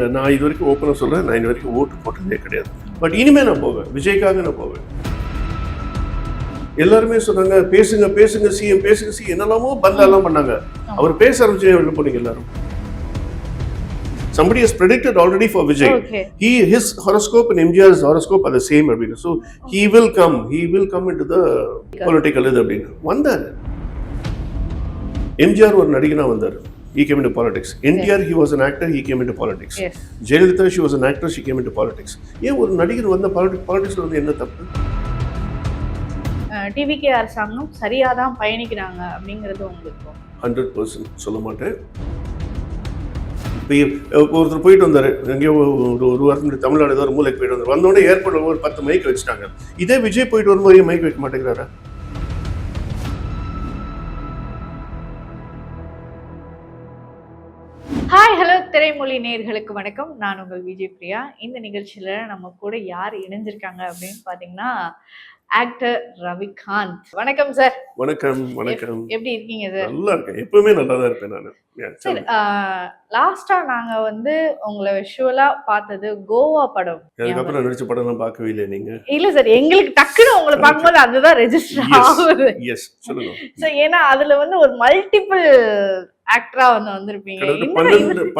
இல்லை, நான் இது வரைக்கும் ஓப்பனாக சொல்கிறேன், நான் இது வரைக்கும் ஓட்டு போட்டதே கிடையாது. பட் இனிமேல் நான் போவேன், விஜய்க்காக நான் போவேன். எல்லாருமே சொன்னாங்க பேசுங்க பேசுங்க சிஎம் பேசுங்க சிஎம் என்னெல்லாமோ பந்தாலாம் பண்ணாங்க. அவர் பேச ஆரம்பிச்சு வெளில போனீங்க எல்லாரும். Somebody has predicted already for Vijay. Okay. His horoscope and MGR's horoscope are the same. So he will come into the political இது வந்தார். எம்ஜிஆர் ஒரு நடிகனா வந்தார். He came into politics. NTR, he was an actor, he came into politics. Yes. Jayalalitha, she was an actor, she came into politics. ஏன் ஒரு நடிகர் வந்த பாலிடிக்ஸ்ல வந்து என்ன தப்பு? டிவிகே அரசாங்கம் சரியா தான் பயணிக்கிறாங்க அப்படிங்கிறது உங்களுக்கு 100% சொல்ல மாட்டேன். இப்போ ஒருத்தர் போயிட்டு வந்தார், எங்கேயோ ஒரு வாரத்துக்கு தமிழ்நாடு ஏதோ ஒரு மூலைக்கு போயிட்டு வந்தார். வந்தோடனே ஏர்போர்ட்டில் ஒரு 10 மைக் வச்சுட்டாங்க. இதே விஜய் போயிட்டு வரும்போது மைக் வைக்க மாட்டேங்கிறாரா? ஹாய் ஹலோ திரைமொழி நேயர்களுக்கு வணக்கம். நான் உங்கள் விஜய் பிரியா. இந்த நிகழ்ச்சியில நம்ம கூட யார் இணைஞ்சிருக்காங்க அப்படின்னு பாத்தீங்கன்னா ஆக்டர் ரவிகாந்த். வணக்கம் சார். வணக்கம். வணக்கம். எப்படி இருக்கீங்க சார்? நல்லா இருக்கேன், எப்பவுமே நல்லா தான் இருப்பேன் நான். சார், லாஸ்டா நாங்க வந்து உங்களை விஷுவலா பார்த்தது கோவா படம். அதுக்கப்புறம் நடிச்ச படம் எல்லாம் பார்க்கவே இல்லை நீங்க? இல்ல சார், எங்களுக்கு டக்குன்னு உங்களை பார்க்கும்போது அதுதான் ரெஜிஸ்டர் ஆகுது. எஸ், சொல்லுங்க. சோ ஏன்னா அதுல வந்து ஒரு மல்டிபிள் ஆக்டரா வந்திருப்பீங்க.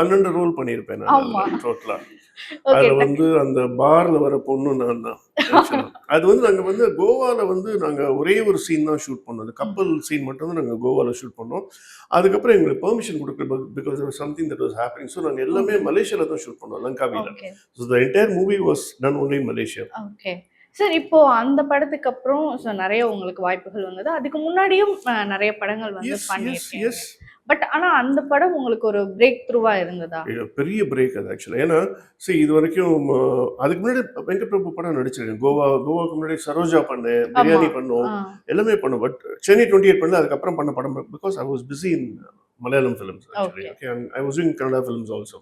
12 ரோல் பண்ணிருப்பேன் நான் டோட்டலா. அதுல வந்து அந்த பார்ல வர பொண்ணு நான் தான். அது வந்து நாங்க வந்து கோவால வந்து நாங்க ஒரே ஒரு சீன் தான் ஷூட் பண்ணோம். அந்த கப்பல் சீன் மட்டும் தான் நாங்க கோவால ஷூட் பண்ணோம். அதுக்கப்புறம் எங்களுக்கு பெர்மிஷன் கொடுக்கல, because there was something that was happening. So நாங்க எல்லாமே மலேசியால தான் ஷூட் பண்ணோம், லங்காவில. So the entire movie was done only in Malaysia. Okay sir. இப்போ அந்த படத்துக்கு அப்புறம் நிறைய உங்களுக்கு வாய்ப்புகள் வந்தது. அதுக்கு முன்னாடியும் நிறைய படங்கள் வந்து பண்ணிருக்கீங்க. பட் ஆனா அந்த படம் உங்களுக்கு ஒரு பிரேக் த்ரூவா இருந்ததா? பெரிய பிரேக் அது ஆக்சுவலா. ஏன்னா இது வரைக்கும் அதுக்கு முன்னாடி வெங்கட் பிரபு படம் நடிச்சிருக்கேன். கோவாக்கு முன்னாடி சரோஜா பண்ணேன், பிரியாணி பண்ணோம், எல்லாமே பண்ணோம். பட் சென்னை 28 பண்ணல, அதுக்கப்புறம் பண்ண படம் because I was busy in Malayalam films actually. Okay, and I was doing Kannada films also.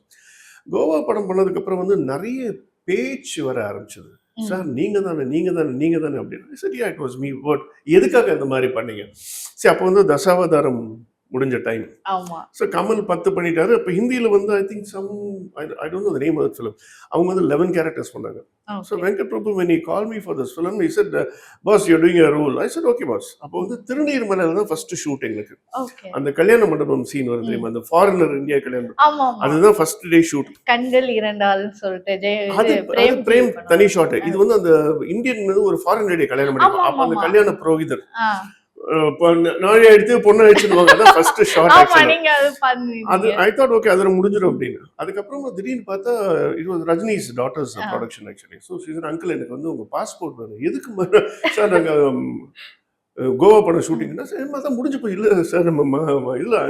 Goa படம் பண்ணதுக்கு அப்புறம் வந்து நிறைய பேச்சு வர ஆரம்பிச்சது. சார் நீங்க தானே அப்படின்னு. சரி, இட் வாஸ் மீ. பட் எதுக்காக இந்த மாதிரி பண்ணீங்க? சரி, அப்போ வந்து தசாவதாரம் முடிஞ்ச டைம். ஸோ கமல் 10 பண்ணிட்டாரு. இப்போ ஹிந்தியில் வந்து I think I don't know the name of the film. அவங்க வந்து 11 கேரக்டர்ஸ் பண்ணாங்க. So Venkat Prabhu when he called me for this film, he said, boss, you're doing a role. I said, okay boss. அப்போ வந்து திருநீர்மலையில தான் ஃபர்ஸ்ட் ஷூட் எங்களுக்கு. அந்த கல்யாண மண்டபம் சீன் வருது தெரியுமா, அந்த ஃபாரினர் இந்தியா கல்யாணம், அதுதான் ஃபர்ஸ்ட் டே ஷூட். கண்கள் இரண்டால்னு சொல்லிட்டு அது பிரேம் தனி ஷாட். இது வந்து அந்த இந்தியன் ஒரு ஃபாரின் லேடி கல்யாணம் பண்ணிப்பாங்க. அப்போ அந்த கல்யாண புரோகிதர் நாளை எடுத்து பொண்ணு அடிச்சிருவாங்க. அதான் ஃபர்ஸ்ட் ஷாட். அது ஐ தாட் ஓகே, அதில் முடிஞ்சிடும் அப்படின்னு. அதுக்கப்புறம் திடீர்னு பார்த்தா it was Rajini's daughters production actually. So season uncle, எனக்கு வந்து உங்க பாஸ்போர்ட் வேணும். எதுக்கு சார்? நாங்கள் கோவா படம் ஷூட்டிங்னா சார் தான் முடிஞ்சு போய். இல்லை சார், நம்ம இல்லை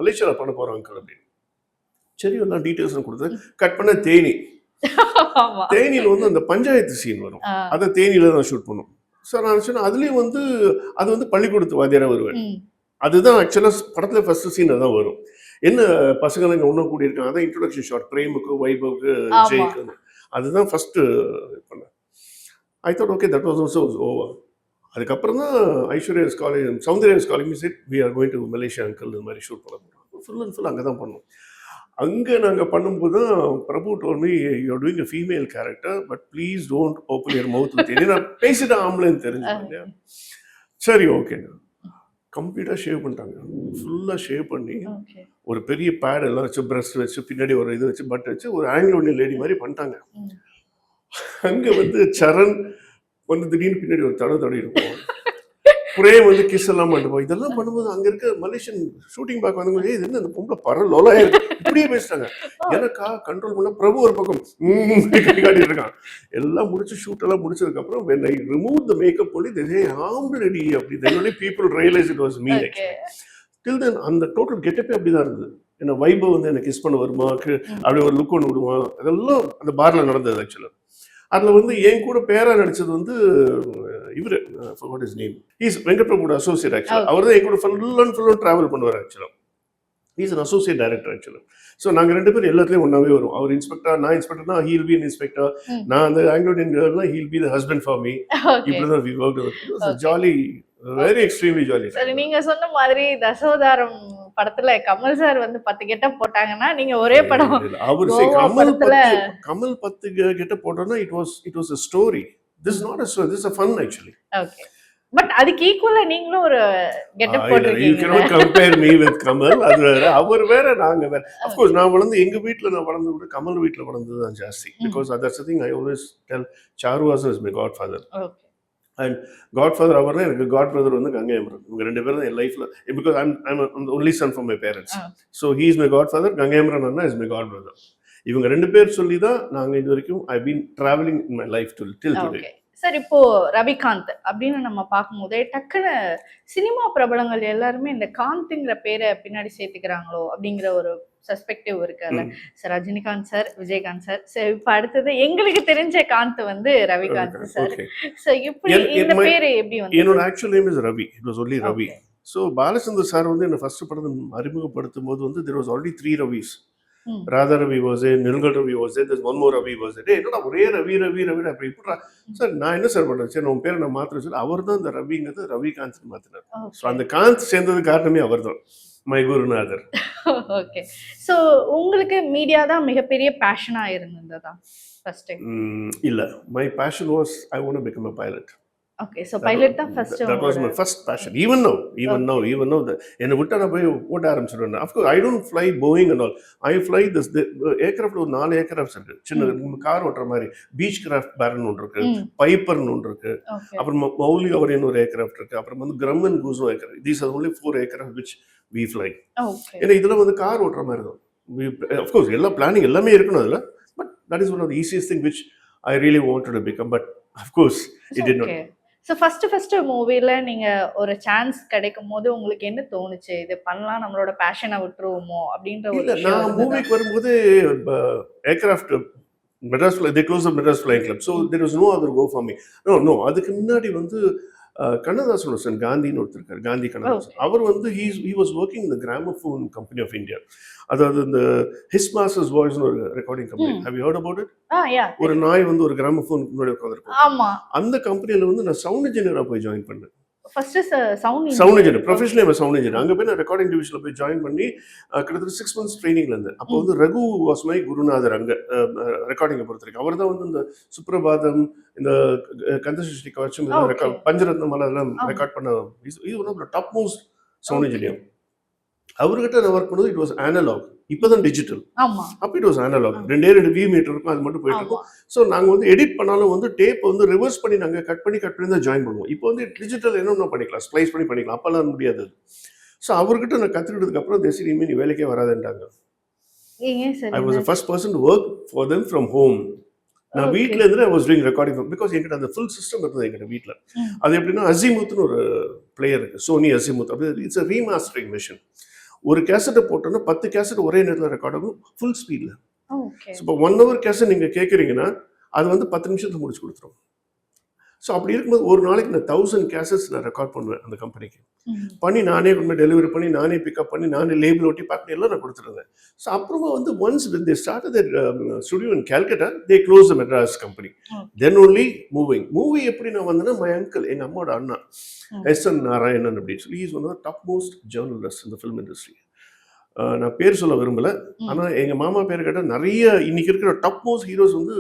மலேசியாவில் பண்ண போகிறோம் அங்கிள் அப்படின்னு. சரி, எல்லாம் டீட்டெயில்ஸ் கொடுத்து கட் பண்ண தேனியில் வந்து அந்த பஞ்சாயத்து சீன் வரும். அதை தேனியில தான் ஷூட் பண்ணும். சார் நான் சொன்னேன், அதுலேயும் வந்து அது வந்து பள்ளிக்கூடத்து வாத்தியாராக வருவேன். அதுதான் ஆக்சுவலாக படத்தில் ஃபர்ஸ்ட் சீன் தான் வரும். என்ன பசங்க இங்கே ஒன்றும் கூடி இருக்காங்க, அதான் இன்ட்ரோடக்ஷன் ஷாட் பிரேமுக்கு, வைபவுக்கு, ஜெய்க்கு. அதுதான் ஃபர்ஸ்ட் பண்ணேன். I thought okay, that was also over. அதுக்கப்புறம் தான் Aishwarya's college, Soundarya's college set we are going to Malaysia uncle இந்த மாதிரி ஷூட் பண்ண போகிறோம். ஃபுல் அண்ட் ஃபுல் அங்கே தான் பண்ணோம். அங்கே நாங்கள் பண்ணும்போது தான் Prabhu told me, you are doing a female character, but please don't open your mouth with any. நான் பேசிட்டு ஆம்பளைன்னு தெரிஞ்சுக்கோங்க. சரி ஓகேங்க. கம்ப்ளீட்டாக ஷேவ் பண்ணிட்டாங்க. ஃபுல்லாக ஷேவ் பண்ணி ஒரு பெரிய பேட் எல்லாம் வச்சு, பிரஸ்ட் வச்சு, பின்னாடி ஒரு இது வச்சு, பட் வச்சு ஒரு ஆங்கிலோ இண்டியன் லேடி மாதிரி பண்ணிட்டாங்க. அங்கே வந்து சரண் வந்து திடீர்னு பின்னாடி ஒரு தடவை இருக்கும். பிரேம் வந்து கிஸ் எல்லாம் பண்ணிப்போம். இதெல்லாம் பண்ணும்போது அங்கே இருக்க மலேசியன் ஷூட்டிங் பார்க்க வந்தவங்க, இது என்ன அந்த பொம்பளை பரலோலா இப்படியே பேசிட்டாங்க. எனக்கா கண்ட்ரோல் பண்ண பிரபு ஒரு பக்கம் காட்டிட்டு இருக்கான். எல்லாம் முடிச்சு ஷூட் எல்லாம் முடிச்சதுக்கப்புறம் when I removed the makeup only, they say I'm ready அப்படி. then only people realize it was me actually. till then அந்த டோட்டல் கெட்டப்பே அப்படிதான் இருந்தது. என்ன வைபவ் வந்து என்ன கிஸ் பண்ண வருமா, அப்படி ஒரு லுக் ஒன்று விடுவான். அதெல்லாம் அந்த பார்ல நடந்தது ஆக்சுவலாக. அதில் வந்து என் கூட பேரா நடிச்சது வந்து இவர், what is name, is Venkat பிரபுவோட அசோசியேட் ஆக்சுவலாக. அவர் தான் என் கூட ஃபுல் ட்ராவல் பண்ணுவார் ஆக்சுவலாக. இஸ் அன் அசோசியேட் டைரக்டர் ஆக்சுவலாக. ஸோ நாங்கள் 2 பேரும் எல்லாத்துலேயும் ஒன்றாவே வரும். அவர் இன்ஸ்பெக்டர், நான் இன்ஸ்பெக்டர்னா ஹீல் பி இன்ஸ்பெக்டர், நான் அந்த ஆங்கிலோ இந்தியன் கேர்ள்னா he'll be the husband for me. இப்படி தான் we work. Jolly very extremely jolly. சரி, நீங்க சொன்ன மாதிரி தசவதாரம் படத்துல கமல் சார் வந்து 10 கெட்டப் போட்டாங்கன்னா நீங்க ஒரே படம் அவர் கமல் 10 கெட்டப் போட்டோம்னா it was a story. This is not a story, this is a fun actually. Okay. But அதுக்கு ஈக்குவலா நீங்களும் ஒரு getup போட்டுருக்கீங்க. You cannot compare me with Kamal. அது வேற, அவர் வேற, நாங்க வேற. Of course நான் வளர்ந்து எங்க வீட்ல நான் வளர்ந்து கூட கமல் வீட்ல வளர்ந்தது தான் ஜாஸ்தி. Because that's the thing I always tell. Charu Vasu is my godfather. Okay. And godfather அவர் தான் எனக்கு godbrother வந்து கங்கை அமரன். இவங்க ரெண்டு பேரும் என் லைஃப்ல, because I'm the only son from my parents. So he is my godfather. Ganga Amaran Anna is my godbrother. இவங்க ரெண்டு பேர் சொல்லி தான் நாங்க இது வரைக்கும் I've been traveling in my life till today. Sir, இப்போ ரவிகாந்த் அப்படின்னு நம்ம பார்க்கும்போதே டக்குன்னு சினிமா பிரபலங்கள் எல்லாருமே இந்த காந்த்ங்கிற பேரை பின்னாடி சேர்த்துக்கிறாங்களோ அப்படிங்கிற ஒரு சஸ்பெக்டிவ் இருக்குல்ல sir. Rajinikanth sir, Vijayakanth sir, சரி இப்போ அடுத்தது எங்களுக்கு தெரிஞ்ச காந்த் வந்து ரவிகாந்த் சார். ஸோ இப்படி இந்த பேரு எப்படி வந்து? என்னோட actual name is Ravi. It was only Ravi. So Balachander sir வந்து என்ன ஃபர்ஸ்ட் படத்தை அறிமுகப்படுத்தும் போது வந்து there was already 3 Ravis. Radha Ravi was there, நில்கல் Ravi was there, there's one more Ravi was there. என்னடா ஒரே ரவி ரவி ரவி அப்படி இப்படி சார் நான் என்ன சார் பண்ணுறேன், சரி உன் பேரை நான் மாத்திரம் சொல்லி அவர் தான் இந்த ரவிங்கிறது ரவிகாந்த் மாத்தினார். ஸோ அந்த காந்த் சேர்ந்தது காரணமே அவர் தான், மை குருநாதர். ஓகே. ஸோ உங்களுக்கு மீடியா தான் மிகப்பெரிய பேஷனா இருந்ததா ஃபர்ஸ்ட் டைம்? இல்ல, my passion was I want to become a pilot. Okay, so pilot தான் first. That was my first passion. Even now என்ன விட்டா நான் போய் ஓட்ட ஆரம்பிச்சிடுவேன். Of course I don't fly Boeing and all. I fly this aircraft. ஒரு 4 aircrafts இருக்கு. சின்ன car ஓட்டுற மாதிரி பீச் கிராஃப்ட் பேரன் ஒன்று இருக்கு, பைப்பர்னு ஒன்று இருக்கு, அப்புறம் மௌலி அவரின் ஒரு ஏர்கிராஃப்ட் இருக்கு, அப்புறம் வந்து கிரம்மன் கூஸோ aircraft. These are only 4 aircraft which we fly. ஏன்னா இதெல்லாம் வந்து கார் ஓட்டுற மாதிரி தான். Of course எல்லா பிளானிங் எல்லாமே இருக்கணும் அதுல. But that is one of the easiest thing which I really wanted to become. But of course it did not. So first மூவில நீங்க ஒரு சான்ஸ் கிடைக்கும் போது உங்களுக்கு என்ன தோணுச்சு, இது பண்ணலாம் நம்மளோட பேஷனை விட்டுருவோமோ அப்படின்ற ஒரு விஷயம்? நான் மூவிக்கு வரும்போது aircraft Madras they closed the Madras Flying Club, so there was no other go for me. No அதுக்கு முன்னாடி வந்து கண்ணதாசன் காந்தின்னு ஒருத்தர் இருக்கார், காந்தி கண்ணதாசன். அவர் வந்து he was working in the Gramophone Company of India. அதாவது இந்த ஹிஸ் மாஸ்டர்ஸ் வாய்ஸ்னு ஒரு recording company. Have you heard about it? ஒரு நாய் வந்து ஒரு கிராமோஃபோன் முன்னாடி உட்கார்ந்திருக்கும். ஆமா. அந்த கம்பெனில வந்து நான் சவுண்ட் இன்ஜினியரா போய் ஜாயின் பண்ணேன். First sound engineer, professional sound engineer. அங்க போய் நான் ரெக்கார்டிங் டிவிஷன்ல போய் ஜாயின் பண்ணி கிட்டத்தட்ட 6 months ட்ரைனிங்ல இருந்தேன். அப்போ வந்து ரகு வாஸ் மை குருநாதர் அங்க ரெக்கார்டிங்கை பொறுத்தவரைக்கும். அவர் தான் வந்து இந்த சுப்ரபாதம், இந்த கந்தசஷ்டி கவச்சம், பஞ்சரத்னம் அதெல்லாம் ரெக்கார்ட் பண்ண one of the top most sound engineer. அவர்கிட்ட நான் ஒர்க் பண்ணது இட் வாஸ் அனலாக். இப்போதான் டிஜிட்டல். அப்போ it was analog. 2 V meter இருக்கும், அது மட்டும் போயிட்டு இருக்கும். ஸோ நாங்கள் வந்து எடிட் பண்ணாலும் வந்து டேப் வந்து ரிவர்ஸ் பண்ணி நாங்கள் கட் பண்ணி தான் ஜாயின் பண்ணுவோம். இப்போ வந்து டிஜிட்டல் என்னென்ன பண்ணிக்கலாம், ஸ்ப்ளைஸ் பண்ணி பண்ணிக்கலாம். அப்போல்லாம் முடியாது. ஸோ அவர்கிட்ட நான் கற்றுக்கிட்டதுக்கு அப்புறம் தேசி இனிமேல் நீ வேலைக்கே வராதுன்ட்டாங்க. I was the first person to work for them from home. நான் வீட்டில் இருந்து I was doing recording because என்கிட்ட அந்த ஃபுல் சிஸ்டம் இருந்தது எங்கிட்ட வீட்டில். அது எப்படின்னா அசிமுத்னு ஒரு பிளேயர் இருக்கு, சோனி அசிமுத். அப்படி இட்ஸ் அ ரீமாஸ்டரிங் மிஷின். ஒரு கேசட்டை போட்டோன்னா 10 கேசட் ஒரே நேரத்தில் ரெக்கார்ட் ஆகும் ஃபுல் ஸ்பீடில். இப்போ 1 hour கேசட் நீங்கள் கேட்குறீங்கன்னா அது வந்து 10 நிமிஷத்துல முடிச்சு கொடுத்துரும். ஸோ அப்படி இருக்கும்போது ஒரு நாளைக்கு நான் 1000 கேசட்ஸ் நான் ரெக்கார்ட் பண்ணுவேன் அந்த கம்பெனிக்கு. பண்ணி நானே கொண்டு டெலிவரி பண்ணி, நானே பிக்கப் பண்ணி, நானே லேபிள் ஒட்டி பேக் எல்லாம் நான் கொடுத்துருந்தேன். ஸோ அப்புறமா வந்து once they start their studio in Calcutta, they close the Madras company. Then only movie எப்படி நான் வந்தேன்னா, மை அங்கிள், எங்கள் அம்மாவோட அண்ணா எஸ்.என். நாராயணன் அப்படின்னு சொல்லி, is one of the top most journalist இந்த ஃபிலிம் இண்டஸ்ட்ரி. நான் பேர் சொல்ல விரும்பல, ஆனால் எங்கள் மாமா பேர் கேட்டால் நிறைய இன்னைக்கு இருக்கிற டாப் மோஸ்ட் ஹீரோஸ் வந்து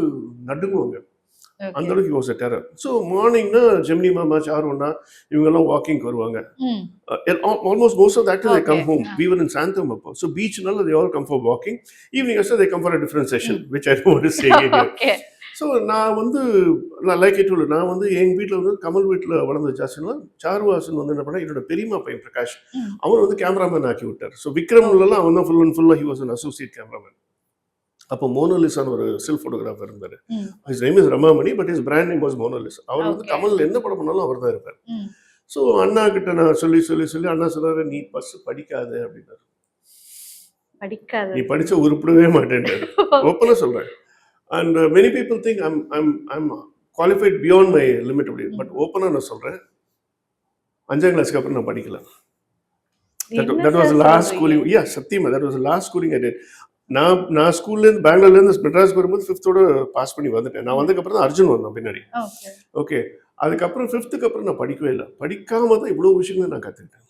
நடுங்குவாங்க. அந்த அளவுக்கு வாஸ் அ டெரர். ஸோ மார்னிங்னா ஜெமினி மாமா, சாருண்ணா இவங்கெல்லாம் வாக்கிங்க்கு வருவாங்க. Almost most of that they come home. We were in Santhome அப்போ. ஸோ பீச்னால they all come for walking. Evening also they come for a different session which I don't say here. So நான் வந்து லைக் இட் நான் வந்து எங்கள் வீட்டில் வந்து கமல் வீட்டில் வளர்ந்த ஜாஸ்தினா, சாருவாசன் வந்து என்ன பண்ணா, என்னோட பெரியமா பையன் பிரகாஷ், அவன் வந்து கேமராமேன் ஆக்கி விட்டார். ஸோ விக்ரம்லாம் அவன் தான் ஃபுல் அண்ட் ஃபுல்லாக he was an associate cameraman. அப்போ மோனோலிசான்னு ஒரு சில் ஃபோட்டோகிராஃபர் இருந்தார். His name is Ramamani, but his brand name was Monalisa. அவர் வந்து கமல் எந்த படம் பண்ணாலும் அவர் தான் இருப்பார். ஸோ அண்ணா கிட்ட நான் சொல்லி அண்ணா சொல்றாரு, நீ ஃபர்ஸ்ட் படிக்காத அப்படின்னாரு. நீ படிச்ச உருப்படவே மாட்டேன்றாரு. ஓப்பனாக சொல்றேன். And many people think I'm qualified beyond my limit அப்படி. பட் ஓப்பனாக நான் சொல்கிறேன், 5ஆம் கிளாஸ்க்கு அப்புறம் நான் படிக்கல. That was the last schooling. Yeah, சத்தியமா that was the last schooling I did. நான் ஸ்கூல்லேருந்து பெங்களூர்லேருந்து மெட்ராஸ்க்கு வரும்போது 5th பாஸ் பண்ணி வந்துட்டேன். நான் வந்ததுக்கப்புறம் தான் அர்ஜுன் வந்தான் பின்னாடி. ஓகே ஓகே, அதுக்கப்புறம் 5th அப்புறம் நான் படிக்கவே இல்லை. படிக்காம தான் இவ்வளோ விஷயங்களை நான் கற்றுக்கிட்டேன்.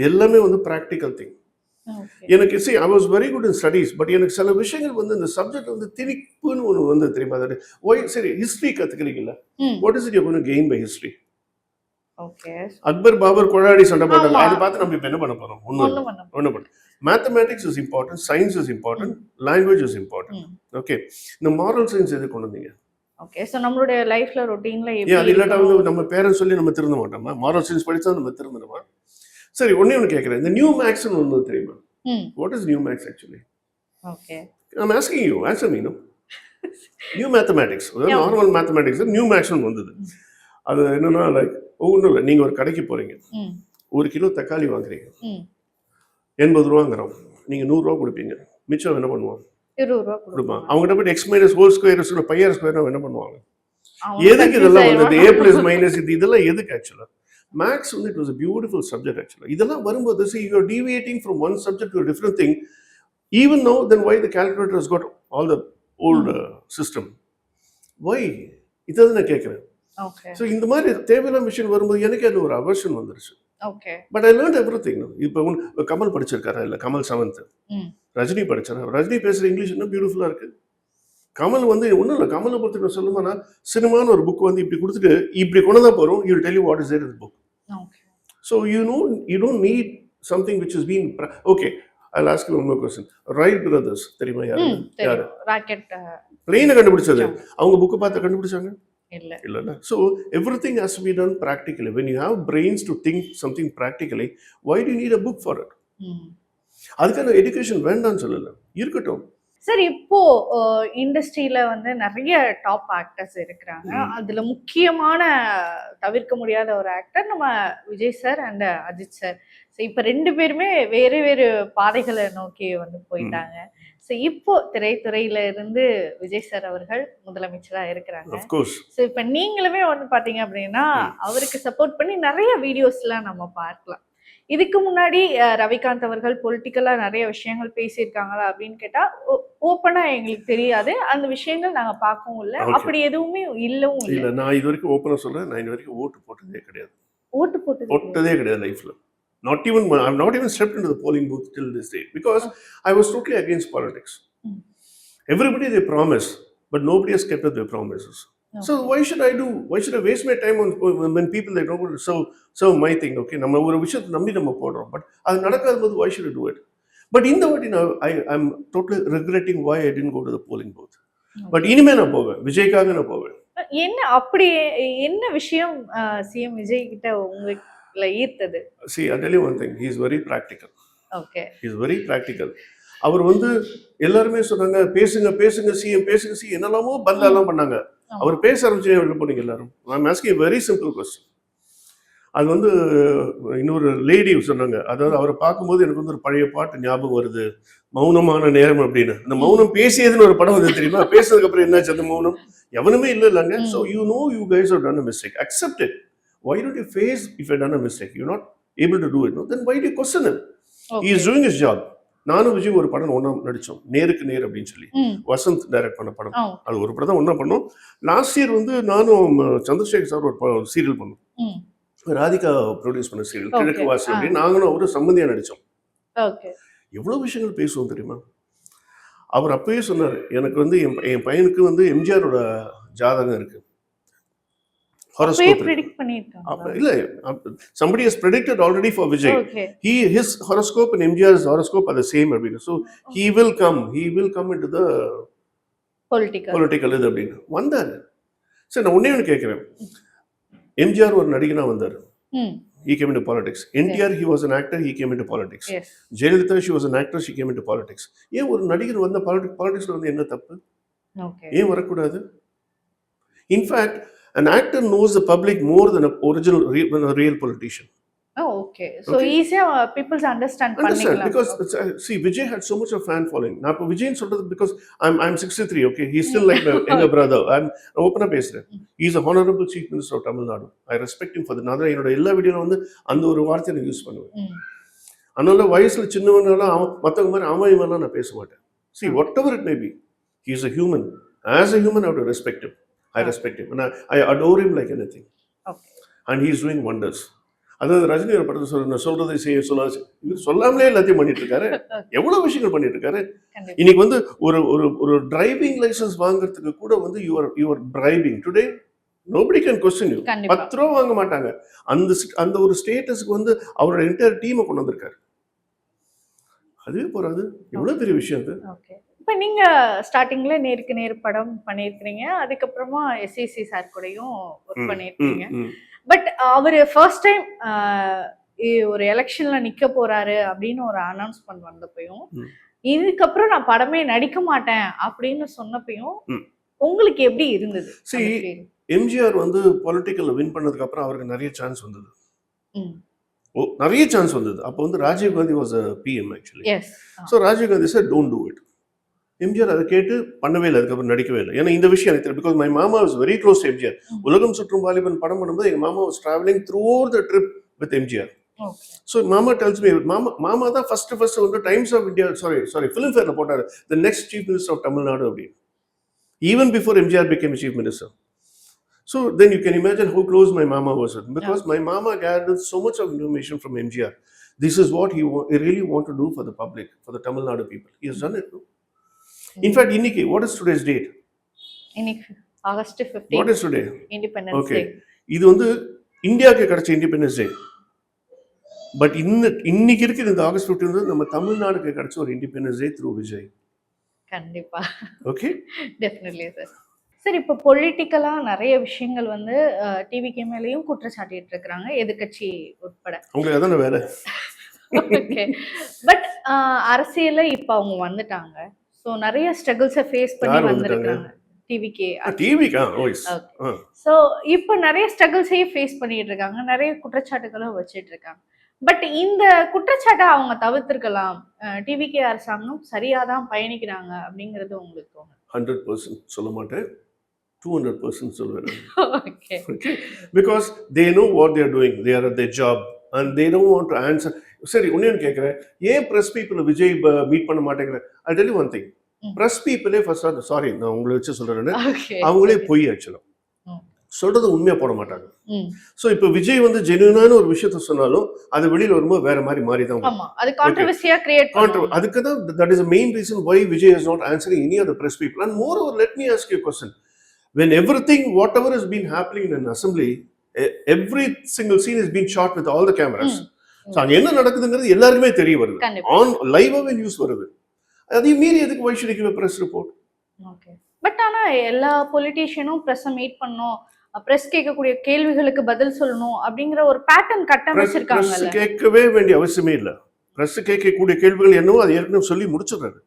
எல்லாமே வந்து ப்ராக்டிக்கல் திங். ஓகே எனக்கு I was very good in studies. But எனக்கு சில விஷயங்கள் வந்து இந்த சப்ஜெக்ட் வந்து திணிப்புன்னு ஒன்று வந்து தெரியுமா? அது சரி, ஹிஸ்ட்ரி கற்றுக்கிறீங்களா? What is it you going to gain by history? Okay Akbar Babar கொழாடி சண்டை போட்டாங்க. ஆமா. அதை பார்த்து நம்ம இப்போ என்ன பண்ண போகிறோம்? ஒண்ணு பண்ண ஒன்றும் பண்ண. Mathematics is important, science is important, language is important. Okay, இந்த மாரல் சயின்ஸ் எது கொண்டு வந்தீங்க? ஓகே சோ நம்மளுடைய லைஃப்ல ரொட்டீன்ல ஏன் எப்படி அது இல்லாட்டா வந்து இருக்கணும்? நம்ம பேரண்ட்ஸ் சொல்லி நம்ம திருந்த மாட்டோமா? மாரல் சயின்ஸ் படிச்சா நம்ம திருந்தணுமா? சரி, ஒன்று கேட்குறேன். இந்த நியூ மேக்ஸ்னு ஒன்று தெரியுமா? What is new maths actually? Okay I'm asking you, answer me, no? New mathematics, normal mathematics, new மேக்ஸ்னு வந்தது. அது என்னன்னா லைக் ஒன்றும் இல்லை. நீங்கள் ஒரு கடைக்கு போகிறீங்க, 1 கிலோ தக்காளி வாங்குறீங்க, 80 ரூபாங்கிறோம். நீங்கள் 100 ரூபா கொடுப்பீங்க, மிச்சம் என்ன பண்ணுவாங்க? 20 ரூபா கொடுப்பாங்க. அவங்ககிட்ட போய் எக்ஸ் மைனஸ் ஹோல் ஸ்கொயர் பையர் ஸ்கொயர் என்ன பண்ணுவாங்க? அவங்க எதுக்கு இதெல்லாம் confuse வந்தது? ஏ பிளஸ் மைனஸ் இதெல்லாம் எதுக்கு ஆக்சுவலாக? மேக்ஸ் வந்து it was a beautiful subject actually. இதெல்லாம் வரும்போது see you are deviating from one subject to a different thing. Even though then why the calculator has got all the old system? Why? இதான் நான் கேட்குறேன். Okay so இந்த மாதிரி தேவையில்லாம விஷயம் வரும்போது எனக்கு அது ஒரு அவர்ஷன் வந்துருச்சு. Okay but I learned everything. இப்போ கமல் படிச்சிருக்காரா? இல்லை கமல் 7th. ரஜினி படிச்சாரா? ரஜினி பேசுகிற இங்கிலீஷ் என்ன பியூட்டிஃபுல்லாக இருக்குது. கமல் வந்து ஒன்றும் இல்லை. கமலை பொறுத்து நான் சொல்லுமானா, சினிமான்னு ஒரு புக் வந்து இப்படி கொடுத்துட்டு இப்படி கொண்டு தான் போகிறோம். You will tell you what is there in the book. Okay so you don't need something which is been okay. I will ask you one more question. Wright brothers தெரியுமா? யாரு? தெரியும் ராக்கெட் பிளேனை கண்டுபிடிச்சது அவங்க புக்கை பார்த்து கண்டுபிடிச்சாங்க இல்ல இல்லைல்ல? So everything has to be done practically. When you have brains to think something practically, why to need a book for it? அதுக்கான எஜுகேஷன் வேண்டாம்னு சொல்லலை, இருக்கட்டும். சரி இப்போ இண்டஸ்ட்ரியில வந்து நிறைய டாப் ஆக்டர்ஸ் இருக்கிறாங்க. அதுல முக்கியமான தவிர்க்க முடியாத ஒரு ஆக்டர் நம்ம Vijay sir and Ajith sir. So இப்போ 2 பேருமே வேறு வேறு பாதைகளை நோக்கி வந்து போயிட்டாங்க. ஸோ இப்போ திரைத்துறையில இருந்து விஜய் சார் அவர்கள் முதலமைச்சரா இருக்கிறாங்க. Of course. ஸோ இப்போ நீங்களுமே வந்து பாத்தீங்க அப்படின்னா அவருக்கு சப்போர்ட் பண்ணி நிறைய வீடியோஸ்லாம் நம்ம பார்க்கலாம். இதுக்கு முன்னாடி ரவிகாந்த் அவர்கள் பொலிட்டிக்கலா நிறைய விஷயங்கள் பேசியிருக்காங்களா அப்படின்னு கேட்டா ஓப்பனா எங்களுக்கு தெரியாது. அந்த விஷயங்கள் நாங்க பார்க்கவும் இல்லை. அப்படி எதுவுமே இல்லவும் இல்லை. இல்லை, நான் இது வரைக்கும் ஓப்பனா சொல்றேன். நான் இது வரைக்கும் ஓட்டு போட்டதே கிடையாது. ஓட்டு போட்டதே கிடையாது லைஃப்ல. Not even I've not even stepped into the polling booth till this day because I was totally against politics. Everybody they promise, but nobody has kept up their promises. Okay. So why should I waste my time on when people they don't want to serve my thing? Okay, நம்ம ஒரு விஷயத்தை நம்பி நம்ம போடுறோம், but அது நடக்காத போது why should I do it? But இந்த வாட்டி I'm totally regretting why I didn't go to the polling booth. But இனிமே நான் போவேன், விஜய்க்காக நான் போவேன். என்ன அப்படி என்ன விஷயம் சிஎம் விஜய் கிட்ட உங்களை ஈர்த்தது? See, I'll tell you one thing. He is very practical. Okay. He is very practical. அவர் வந்து எல்லாருமே சொன்னாங்க பேசுங்க சிஎம் பேசுங்க சிஎம் என்னெல்லாமோ பந்தாலாம் பண்ணாங்க. அவர் பேச ஆரம்பிச்சு வெளில போனீங்க எல்லாரும். I'm asking a very simple question. அது வந்து இன்னொரு லேடி சொன்னாங்க. அதாவது அவரை பார்க்கும்போது எனக்கு வந்து ஒரு பழைய பாட்டு ஞாபகம் வருது, மௌனமான நேரம் அப்படின்னு. அந்த மௌனம் பேசியதுன்னு ஒரு படம் வந்து தெரியுமா? பேசுறதுக்கு அப்புறம் என்னாச்சு அந்த மௌனம்? எவனுமே இல்லைங்க. So you guys have done a mistake. Accept it. Why don't you face if you've done a mistake? You're not able to do it. No? Then why do you question him? Okay. He is doing his job. நானும் விஜய் ஒரு படம் ஒன்றா நடித்தோம், நேருக்கு நேர் அப்படின்னு சொல்லி. Vasanth direct பண்ண படம். அது ஒரு படம் தான் ஒன்றா பண்ணோம். லாஸ்ட் இயர் வந்து நானும் சந்திரசேகர் சார் ஒரு சீரியல் பண்ணோம். ராதிகா ப்ரொடியூஸ் பண்ண சீரியல் கிழக்கு வாசி அப்படின்னு நாங்களும் அவரும் சம்பந்தியாக நடித்தோம். எவ்வளோ விஷயங்கள் பேசுவோம் தெரியுமா? அவர் அப்பயே சொன்னார், எனக்கு வந்து என் பையனுக்கு வந்து எம்ஜிஆரோட ஜாதகம் இருக்கு. Somebody has predicted already for Vijay. Okay. His horoscope and MGR's horoscope are the same. So he will come into the political இது அப்படின்னு வந்தாரு. சரி, நான் ஒன்னே ஒன்று கேட்குறேன். எம்ஜிஆர் ஒரு நடிகனா வந்தார். He came into politics. NTR, he was an actor, he came into politics. Yes. Jayalalitha, she was an actress, she came into politics. ஏன் ஒரு நடிகர் வந்த பாலிடிக்ஸ்ல வந்து என்ன தப்பு? ஏன் வரக்கூடாது? In fact, an actor knows the public more than a real politician. Oh, okay. So easier people understand because see, Vijay had so much of fan following. Now Vijay சொல்றது because I'm 63, okay? He's still like my younger brother. I'm open up பேசுறேன். He's a honorable chief minister of Tamil Nadu. I respect him for the நாதா என்னோட எல்லா வீடியோல வந்து அந்த ஒரு வார்த்தையை நான் யூஸ் பண்ணுவேன். அதனால வயசுல சின்னவனால மத்தவங்க மாதிரி அவன் இவன்லாம் நான் பேச மாட்டேன். See, whatever it may be, he is a human. As a human, I have to respect him. I respect him. And I adore him like anything. Okay. And he is doing wonders. அதாவது ரஜினி ஒரு படத்தை சொல்றதை செய்ய சொல்லாது, இவர் சொல்லாமலே எல்லாத்தையும் பண்ணிட்டு இருக்காரு. எவ்வளவு விஷயங்கள் பண்ணிட்டு இருக்காரு. இன்னைக்கு வந்து ஒரு ஒரு ஒரு டிரைவிங் லைசன்ஸ் வாங்குறதுக்கு கூட வந்து you're driving today. Nobody can question you. 10 ரூபா வாங்க மாட்டாங்க. அந்த ஒரு ஸ்டேட்டஸ்க்கு வந்து அவரோட என்டையர் டீமை கொண்டு வந்திருக்காரு. அதுவே போறாது. எவ்வளவு பெரிய விஷயம் அது. ஓகே. இப்போ நீங்க ஸ்டார்டிங்ல நேருக்கு நேர் படம் பண்ணியிருக்கீங்க, அதுக்கப்புறமா எஸ்ஏசி சார் கூடயும் ஒர்க் பண்ணியிருக்கீங்க. பட் அவர் ஃபர்ஸ்ட் டைம் ஒரு எலெக்ஷன்ல நிக்க போறாரு அப்படின்னு ஒரு அனௌன்ஸ்மெண்ட் வந்தப்பையும், இதுக்கப்புறம் நான் படமே நடிக்க மாட்டேன் அப்படின்னு சொன்னப்பையும் உங்களுக்கு எப்படி இருந்தது? எம்ஜிஆர் வந்து பொலிட்டிக்கல்ல வின் பண்ணதுக்கு அப்புறம் அவருக்கு நிறைய சான்ஸ் வந்தது. நிறைய சான்ஸ் வந்தது. அப்போ வந்து Rajiv Gandhi was PM actually. So Rajiv Gandhi sir don't do it. MGR அதை கேட்டு பண்ணவே இல்லை, அதுக்கப்புறம் நடிக்கவே இல்லை. ஏன்னா இந்த விஷயம் எனக்கு தெரியும். பிகாஸ் மை மாமா was very close to MGR. Ulagam Sutrum Valiban படம் பண்ணும்போது எங்கள் மாமா was travelling through the trip with MGR. So மாமா டெல்ஸ் மீ, மாமா தான் ஃபர்ஸ்ட் வந்து Times of India sorry film ஃபேர்ல போட்டார் the next chief minister of Tamil Nadu அப்படின்னு. Even before MGR became chief minister. So then you can imagine how close my mama was with him, because my mama gathered so much of information from MGR. This is what he really want to do for the public, for the Tamil Nadu people. He has done it. No? In fact, Inniki, what is today's date? Inniki, August 15. What is today? Independence Day. இது வந்து இந்தியாவுக்கு கிடைச்ச independence day. But இன்னைக்கு இருக்கிற இந்த August 15 வந்து நம்ம தமிழ்நாடுக்கு கிடைச்ச ஒரு இண்டிபெண்டன்ஸ் டே த்ரூ விஜய். கண்டிப்பா. Okay, definitely sir. சார், இப்போ பொலிட்டிக்கலா நிறைய விஷயங்கள் வந்து டிவிகே மேலேயும் குற்றச்சாட்டிட்டு இருக்காங்க, எதிர்கட்சி உட்பட. உங்களுக்கு அதான வேற. ஓகே. பட் அரசியல்ல இப்போ அவங்க வந்துட்டாங்க. ஸோ நிறைய ஸ்ட்ரகிள்ஸை ஃபேஸ் பண்ணி வந்திருக்காங்க. டிவிகே. ஸோ இப்போ நிறைய ஸ்ட்ரகிள்ஸையும் ஃபேஸ் பண்ணிட்டு இருக்காங்க, நிறைய குற்றச்சாட்டுகளும் வச்சுட்டு இருக்காங்க. பட் இந்த குற்றச்சாட்டை அவங்க தவிர்த்திருக்கலாம், டிவிகே அரசாங்கம் சரியா தான் பயணிக்கிறாங்க அப்படிங்கிறது உங்களுக்கு தோணும்? 100% சொல்ல மாட்டேன், 200% சொல்லுவேன். Okay. Because they know what they are doing, they are at their job and they don't want to answer. சரி, ஒன்னு கேக்குறேன், ஏன் பிரஸ் பீப்புள் விஜய் மீட் பண்ண மாட்டேங்கிற? I tell you one thing, press பீப்புளே ஃபர்ஸ்ட், சாரி நான் உங்களை வச்சு சொல்றேன், அவங்களே பொய் ஆக்சுவலா சொல்றது உண்மையா போட மாட்டாங்க. சோ இப்போ விஜய் வந்து ஜெனுயினான ஒரு விஷயத்த சொன்னாலும் அது வெளியில வரும்போது வேற மாதிரி மாறி தான். ஆமா, அது கான்ட்ரோவர்சியா கிரியேட் பண்ணும். அதுக்கு தான் that is the main reason why Vijay is not answering any of the press people. And moreover, let me ask you a question. When everything, whatever has been happening in an assembly, every single scene is being shot with all the cameras. So அங்க என்ன நடக்குதுங்கிறது எல்லாருக்குமே தெரிய வருது, on லைவாவே news வருது. அதே மீறி எதுக்கு why should you give a press report? Okay. But ஆனா எல்லா பொலிட்டிஷியனும் பிரஸ் மீட் பண்ணனும், பிரஸ் கேட்கக்கூடிய கேள்விகளுக்கு பதில் சொல்லணும் அப்படிங்கிற ஒரு பேட்டர்ன் கட்டமைச்சிருக்காங்க. பிரஸ் கேட்கவே வேண்டிய அவசியமே இல்லை. பிரஸ் கேட்கக்கூடிய கேள்விகள் என்னவோ அது ஏற்கனவே சொல்லி முடிச்சிடுறாரு.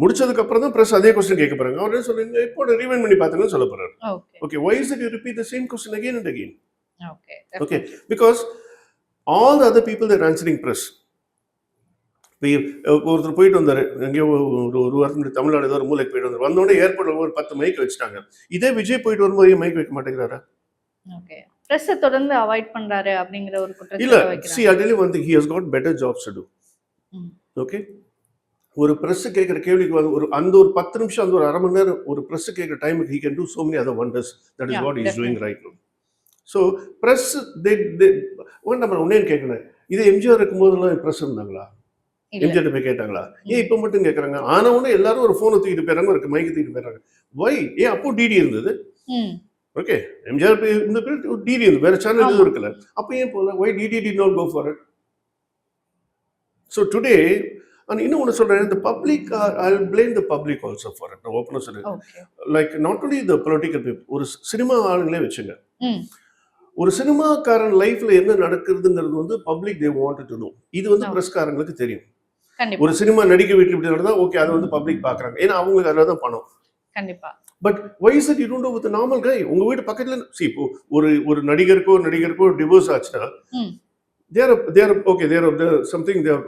முடிச்சதுக்கு அப்புறம் தான் பிரஸ் அதே கொஸ்டின் கேட்க போறாங்க. அவர் என்ன சொல்றீங்க, இப்போ ரிவைண்ட் பண்ணி பார்த்துன்னு சொல்ல போறாரு. Okay, why is it you repeat the same question again and again? Okay, because all the other people that are answering press, ஒருத்தர் போயிட்டு வந்தாரு எங்கேயோ ஒரு வாரத்துக்கு தமிழ்நாடு ஏதோ ஒரு மூலைக்கு போயிட்டு வந்தாரு. வந்தோடனே ஏர்போர்ட்ல ஒரு 10 மைக் வச்சுட்டாங்க. இதே விஜய் போயிட்டு வரும்போது மைக் வைக்க மாட்டேங்கிறாரா? ஓகே, பிரஸ் தொடர்ந்து அவாய்ட் பண்றாரு அப்படிங்கிற ஒரு குற்றச்சாட்டு இல்ல. வைக்கிறாங்க. see, I tell you one thing, he has got better jobs to do. Okay, ஒரு பிரஸ் கேட்குற கேள்விக்கு ஒரு அந்த ஒரு 10 நிமிஷம், அந்த ஒரு அரை மணி நேரம் ஒரு பிரஸ் கேட்குற டைமுக்கு he can do so many other wonders. That is what he is doing right now. So press they நம்ம ஒண்ணே கேட்கணும், இது எம்ஜிஆர் இருக்கும்போதெல்லாம் பிரஸ் இருந்தாங்களா? எம்ஜிஆர் போய் கேட்டாங்களா? ஏன் இப்போ மட்டும் கேட்கறாங்க? ஆனா உடனே எல்லாரும் ஒரு போனை தூக்கிட்டு போயிடறாங்க, ஒரு மைக்கு தூக்கிட்டு போயிடறாங்க. வை? ஏன் அப்போ டிடி இருந்தது. ஓகே, எம்ஜிஆர் இந்த டிடி இருந்தது, வேற சேனல் எதுவும் இருக்கல. அப்போ ஏன் போல? வை DD did not go for it? So today, and இன்னொன்று சொல்றேன், the public, I'll blame the public also for it. நான் ஓப்பனாக சொல்றேன். Like not only the political people, ஒரு சினிமா ஆளுங்களே வச்சுங்க. ஒரு சினிமாக்காரன் லைஃப்ல என்ன நடக்குதுங்கிறது வந்து public they wanted to know. இது வந்து பிரஸ்காரங்களுக்கு தெரியும். ஒரு சினிமா நடிக்க வீட்டில் இப்படி நடந்தா ஓகே, அதை வந்து பப்ளிக் பாக்குறாங்க, ஏன்னா அவங்களுக்கு அதில் தான் பணம். கண்டிப்பா. But why is it you don't do with a normal guy? உங்க வீட்டு பக்கத்துல இப்போ ஒரு நடிகருக்கோ டிவோர்ஸ் ஆச்சுன்னா they are okay, they are something, they are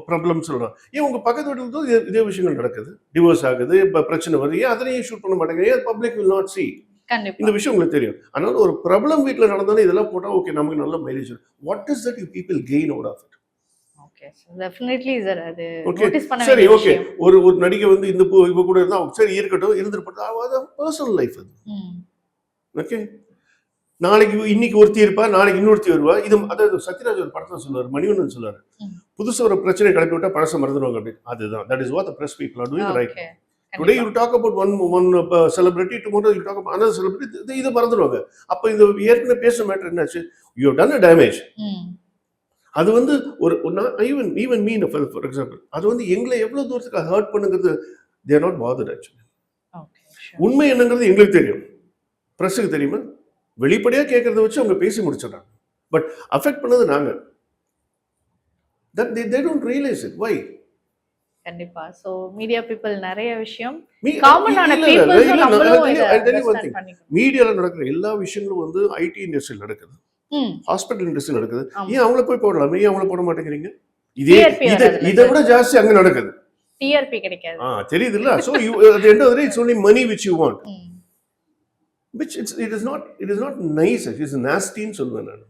problem சொல்றாங்க. ஏன் உங்க பக்கத்து வீட்டுல இருந்து இதே விஷயங்கள் நடக்குது, டிவோர்ஸ் ஆகுது, பிரச்சனை வருது, ஏன் அதனையும் ஷூட் பண்ண மாட்டாங்க? ஏன் பப்ளிக் will not see? இந்த விஷயம் உங்களுக்கு தெரியும். அதனால ஒரு ப்ராப்ளம் வீட்டில் நடந்தாலும் இதெல்லாம் போட்டா ஓகே, நமக்கு நல்ல mileage. What is that you people gain out of it? Okay sir definitely sir அது ஓகே நோட்டீஸ் பண்ண சரி வேண்டிய ஓகே விஷயம். ஒரு நடிகை வந்து இந்த இவ கூட இருந்தா சரி இருக்கட்டும் இருந்துட்டு அது பர்சனல் லைஃப் அது. ஓகே நாளைக்கு இன்னைக்கு ஒருத்தி இருப்பா நாளைக்கு இன்னொருத்தி வருவா. இது அதாவது சத்யராஜ் ஒரு படத்துல சொல்லுவார், மணிவண்ணன் சொல்லுவார், புதுசா ஒரு பிரச்சனை கிளப்பி விட்டா பழச மறந்துடுவாங்க அப்படின்னு. அதுதான் that is what the press people are doing right. Today you talk about one celebrity, tomorrow you talk about another celebrity. இதை மறந்துடுவாங்க. அப்ப இந்த ஏற்கனவே பேசுற மேட்டர் என்னாச்சு? You have done a damage. அது வந்து ஒரு ஈவன் மீன் ஃபார் எக்ஸாம்பிள் அது வந்து எங்களை எவ்வளவு தூரத்துக்கு hurt பண்ணுங்கிறது they are not bothered actually. உண்மை என்னங்கிறது எங்களுக்கு தெரியும், பிரஸுக்கு தெரியுமா? வெளிப்படையா கேட்கறத வச்சு அவங்க பேசி முடிச்சிடறாங்க. பட் அஃபெக்ட் பண்ணது நாங்க. That they don't realize it. Why? கண்டிப்பா. சோ மீடியா பீப்பிள் நிறைய விஷயம் காமனான பீப்பிள்ஸ் நம்மளும் இத அண்டர்ஸ்டாண்ட் பண்ணிக்கணும். மீடியால நடக்கிற எல்லா விஷயங்களும் வந்து ஐடி இண்டஸ்ட்ரியில் நடக்குது, ஹாஸ்பிட்டல் இண்டஸ்ட்ரியில் நடக்குது. ஏன் அவங்கள போய் போடலாம், ஏன் அவங்கள போட மாட்டேங்கிறீங்க? இதை விட ஜாஸ்தி அங்க நடக்குது. டிஆர்பி கிடைக்காது. தெரியுது இல்ல? So at the end of the day it's only money which you want, which it is not nice, it is nasty ன்னு சொல்லுவேன் நான்.